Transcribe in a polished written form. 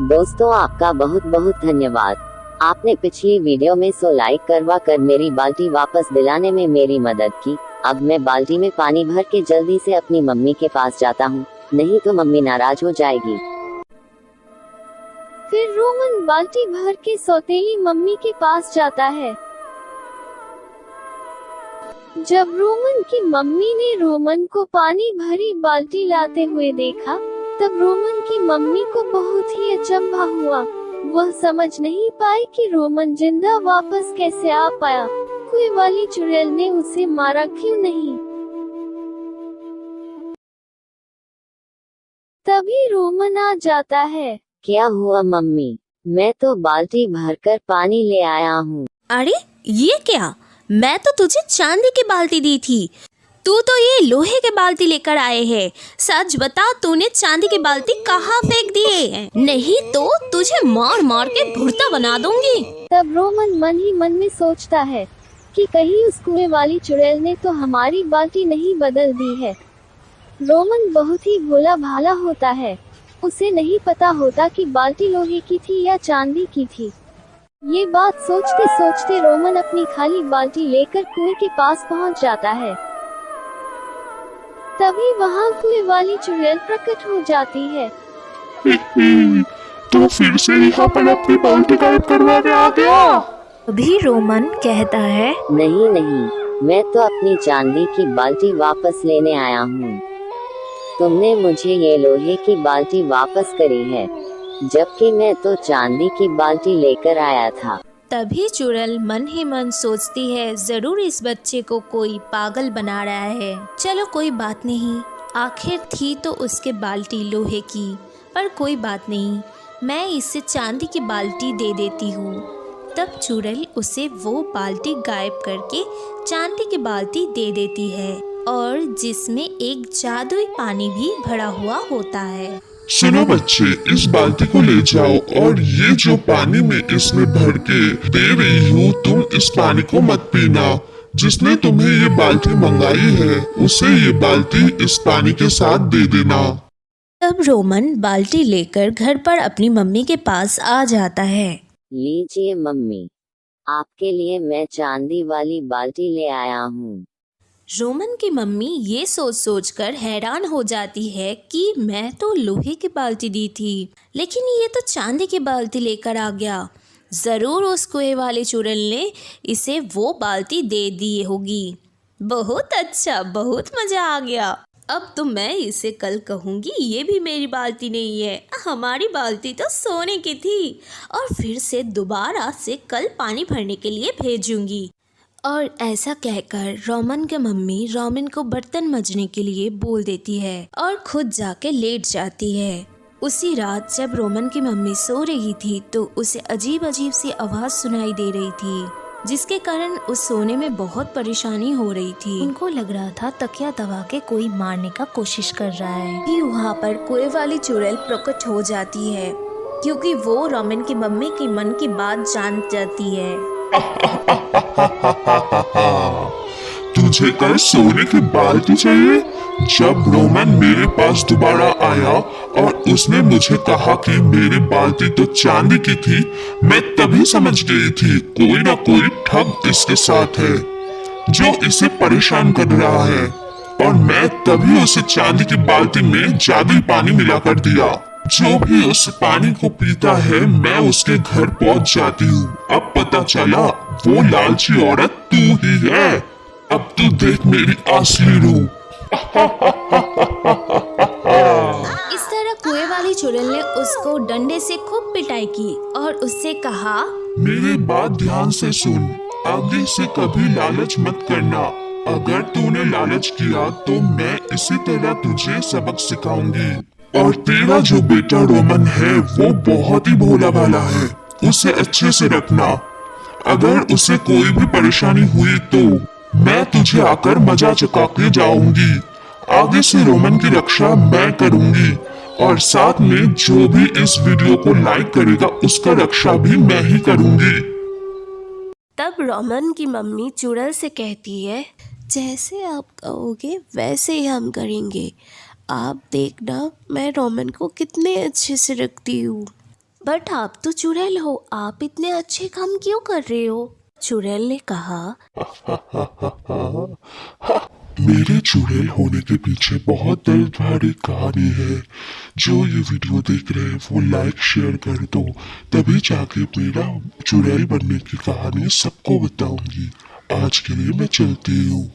दोस्तों, आपका बहुत बहुत धन्यवाद। आपने पिछली वीडियो में 100 लाइक करवा कर मेरी बाल्टी वापस दिलाने में मेरी मदद की। अब मैं बाल्टी में पानी भर के जल्दी से अपनी मम्मी के पास जाता हूँ, नहीं तो मम्मी नाराज हो जाएगी। फिर रोमन बाल्टी भर के सौतेली मम्मी के पास जाता है। जब रोमन की मम्मी ने रोमन को पानी भरी बाल्टी लाते हुए देखा, तब रोमन की मम्मी को बहुत ही अचंभा हुआ। वह समझ नहीं पाई कि रोमन जिंदा वापस कैसे आ पाया। कुएं वाली चुड़ैल ने उसे मारा क्यों नहीं। तभी रोमन आ जाता है। क्या हुआ मम्मी? मैं तो बाल्टी भरकर पानी ले आया हूँ। अरे ये क्या? मैं तो तुझे चांदी की बाल्टी दी थी, तू तो ये लोहे के बाल्टी लेकर आए है। सच बता, तूने चांदी की बाल्टी कहाँ फेंक दिए? नहीं तो तुझे मार मार के भुर्ता बना दूंगी। तब रोमन मन ही मन में सोचता है कि कहीं उस कुएं वाली चुड़ैल ने तो हमारी बाल्टी नहीं बदल दी है। रोमन बहुत ही भोला भाला होता है, उसे नहीं पता होता कि बाल्टी लोहे की थी या चांदी की थी। ये बात सोचते सोचते रोमन अपनी खाली बाल्टी लेकर कुएं के पास पहुंच जाता है। तभी वहाँ कुएं वाली चुड़ैल प्रकट हो जाती है। तो फिर से यहाँ पर अपनी बाल्टी गायब करवाने आ गया। अभी रोमन कहता है, नहीं नहीं, मैं तो अपनी चांदी की बाल्टी वापस लेने आया हूँ। तुमने मुझे ये लोहे की बाल्टी वापस करी है, जबकि मैं तो चांदी की बाल्टी लेकर आया था। तभी चुड़ैल मन ही मन सोचती है, जरूर इस बच्चे को कोई पागल बना रहा है। चलो कोई बात नहीं, आखिर थी तो उसके बाल्टी लोहे की, पर कोई बात नहीं, मैं इसे चांदी की बाल्टी दे देती हूँ। तब चुड़ैल उसे वो बाल्टी गायब करके चांदी की बाल्टी दे देती है, और जिसमें एक जादुई पानी भी भरा हुआ होता है। सुनो बच्चे, इस बाल्टी को ले जाओ और ये जो पानी में इसमें भर के दे रही हूँ, तुम इस पानी को मत पीना। जिसने तुम्हें ये बाल्टी मंगाई है, उसे ये बाल्टी इस पानी के साथ दे देना। तब रोमन बाल्टी लेकर घर पर अपनी मम्मी के पास आ जाता है। लीजिए मम्मी, आपके लिए मैं चांदी वाली बाल्टी ले आया हूँ। रोमन की मम्मी ये सोच सोच कर हैरान हो जाती है कि मैं तो लोहे की बाल्टी दी थी, लेकिन ये तो चांदी की बाल्टी लेकर आ गया। ज़रूर उस कुएं वाले चुड़ैल ने इसे वो बाल्टी दे दी होगी। बहुत अच्छा, बहुत मज़ा आ गया। अब तो मैं इसे कल कहूँगी ये भी मेरी बाल्टी नहीं है, हमारी बाल्टी तो सोने की थी, और फिर से दोबारा से कल पानी भरने के लिए भेजूँगी। और ऐसा कहकर रोमन की मम्मी रोमन को बर्तन मजने के लिए बोल देती है और खुद जाके लेट जाती है। उसी रात जब रोमन की मम्मी सो रही थी तो उसे अजीब अजीब सी आवाज़ सुनाई दे रही थी, जिसके कारण उस सोने में बहुत परेशानी हो रही थी। उनको लग रहा था तकिया दबा के कोई मारने का कोशिश कर रहा है। भी वहाँ पर कुएं वाली चुड़ैल प्रकट हो जाती है, क्योंकि वो रोमन की मम्मी की मन की बात जान जाती है। तुझे कल सोने की बाल्टी चाहिए? जब रोमन मेरे पास दोबारा आया और उसने मुझे कहा कि मेरी बाल्टी तो चांदी की थी, मैं तभी समझ गई थी कोई ना कोई ठग इसके साथ है जो इसे परेशान कर रहा है, और मैं तभी उसे चांदी की बाल्टी में जादुई पानी मिला कर दिया। जो भी उस पानी को पीता है, मैं उसके घर पहुंच जाती हूँ। अब पता चला वो लालची औरत तू ही है। अब तू देख मेरी असली रूप। इस तरह कुएं वाली चुड़ैल ने उसको डंडे से खूब पिटाई की और उससे कहा, मेरी बात ध्यान से सुन, आगे से कभी लालच मत करना। अगर तूने लालच किया तो मैं इसी तरह तुझे सबक सिखाऊंगी। और तेरा जो बेटा रोमन है वो बहुत ही भोला भाला है, उसे अच्छे से रखना। अगर उसे कोई भी परेशानी हुई तो मैं तुझे आकर मजा चका के जाऊंगी। आगे से रोमन की रक्षा मैं करूंगी, और साथ में जो भी इस वीडियो को लाइक करेगा उसका रक्षा भी मैं ही करूंगी। तब रोमन की मम्मी चुड़ैल से कहती है, जैसे आप कहोगे वैसे ही हम करेंगे। आप देखना मैं रोमन को कितने अच्छे से रखती हूँ। बट आप तो चुड़ैल हो, आप इतने अच्छे काम क्यों कर रहे हो? चुड़ैल ने कहा, मेरे चुड़ैल होने के पीछे बहुत दर्द भरी कहानी है। जो ये वीडियो देख रहे हैं वो लाइक शेयर कर दो, तभी जाके मेरा चुड़ैल बनने की कहानी सबको बताऊंगी। आज के लिए मैं चलती हूँ।